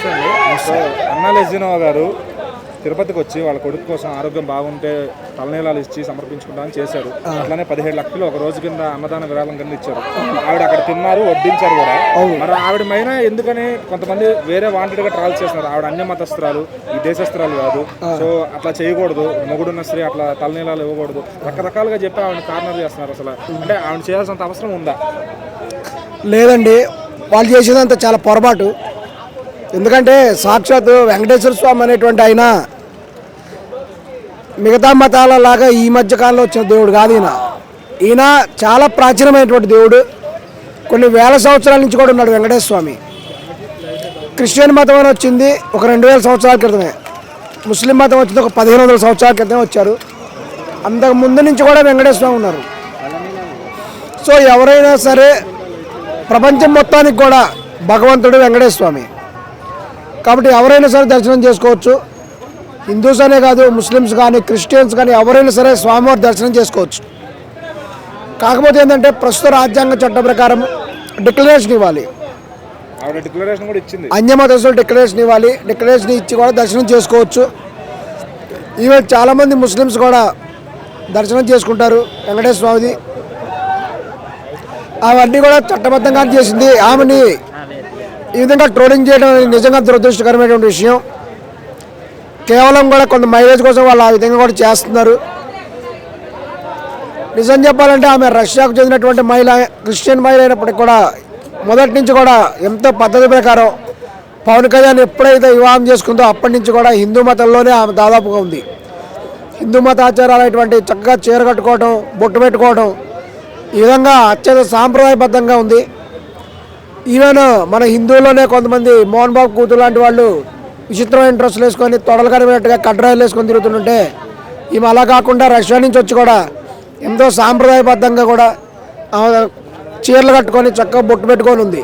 నమస్తే అండి. సో అన్నా లెజినోవా గారు తిరుపతికి వచ్చి వాళ్ళ కొడుకు కోసం ఆరోగ్యం బాగుంటే తలనీలాలు ఇచ్చి సమర్పించుకుంటామని చేశారు. అట్లానే 17 లక్షలు ఒక రోజు కింద అన్నదాన విరాళం కింద ఇచ్చారు. ఆవిడ అక్కడ తిన్నారు, వడ్డించారు కూడా. మరి ఆవిడ మైన ఎందుకని కొంతమంది వేరే వాంటెడ్గా ట్రావెల్ చేస్తున్నారు. ఆవిడ అన్య మతస్థురాలు, ఈ దేశస్తురాలు కాదు. సో అట్లా చేయకూడదు, మొగుడున్న స్త్రీ అట్లా తలనీలాలు ఇవ్వకూడదు, రకరకాలుగా చెప్పి ఆవిడ కార్నర్ చేస్తున్నారు. అసలు అంటే ఆవిడ చేయాల్సినంత అవసరం ఉందా? లేదండి, వాళ్ళు చేసేదంతా చాలా పొరపాటు. ఎందుకంటే సాక్షాత్ వెంకటేశ్వర స్వామి అనేటువంటి ఆయన మిగతా మతాల లాగా ఈ మధ్యకాలంలో వచ్చిన దేవుడు కాదు. ఈయన చాలా ప్రాచీనమైనటువంటి దేవుడు. కొన్ని వేల సంవత్సరాల నుంచి కూడా ఉన్నాడు వెంకటేశ్వర స్వామి. క్రిస్టియన్ మతం అని వచ్చింది ఒక 2000 సంవత్సరాల క్రితమే. ముస్లిం మతం వచ్చింది ఒక 1500 సంవత్సరాల క్రితమే వచ్చారు. అంతకు ముందు నుంచి కూడా వెంకటేశ్వర స్వామి ఉన్నారు. సో ఎవరైనా సరే ప్రపంచం మొత్తానికి కూడా భగవంతుడు వెంకటేశ్వర స్వామి కాబట్టి ఎవరైనా సరే దర్శనం చేసుకోవచ్చు. హిందూస్ అనే కాదు, ముస్లిమ్స్ కానీ క్రిస్టియన్స్ కానీ ఎవరైనా సరే స్వామివారి దర్శనం చేసుకోవచ్చు. కాకపోతే ఏంటంటే ప్రస్తుత రాజ్యాంగ చట్టం ప్రకారం డిక్లరేషన్ ఇవ్వాలి. అన్యమతస్తులు డిక్లరేషన్ ఇవ్వాలి. డిక్లరేషన్ ఇచ్చి కూడా దర్శనం చేసుకోవచ్చు. ఈవెన్ చాలామంది ముస్లిమ్స్ కూడా దర్శనం చేసుకుంటారు వెంకటేశ్వర స్వామిది. అవన్నీ కూడా చట్టబద్ధంగా చేసింది. ఆమెని ఈ విధంగా ట్రోలింగ్ చేయడం నిజంగా దురదృష్టకరమైనటువంటి విషయం. కేవలం కూడా కొంత మైలేజ్ కోసం వాళ్ళు ఆ విధంగా కూడా చేస్తున్నారు. నిజం చెప్పాలంటే ఆమె రష్యాకు చెందినటువంటి మహిళ, క్రిస్టియన్ మహిళ అయినప్పటికీ కూడా మొదటి నుంచి కూడా ఎంతో పద్ధతి ప్రకారం పవన్ కళ్యాణ్ ఎప్పుడైతే వివాహం చేసుకుందో అప్పటి నుంచి కూడా హిందూ మతంలోనే ఆమె దాదాపుగా ఉంది. హిందూ మత ఆచారాలైనటువంటి చక్కగా చీర కట్టుకోవడం, బొట్టు పెట్టుకోవడం, ఈ విధంగా అత్యంత సాంప్రదాయబద్ధంగా ఉంది. ఈవెన్ మన హిందువుల్లోనే కొంతమంది మోహన్ బాబు కూతురు లాంటి వాళ్ళు విచిత్రమైన డ్రెస్సులు వేసుకొని తొడలు కడిగినట్టుగా కడ్రాయిలు వేసుకొని తిరుగుతుంటే ఈమె అలా కాకుండా రష్యా నుంచి వచ్చి కూడా ఎంతో సాంప్రదాయబద్ధంగా కూడా చీరలు కట్టుకొని చక్కగా బొట్టు పెట్టుకొని ఉంది.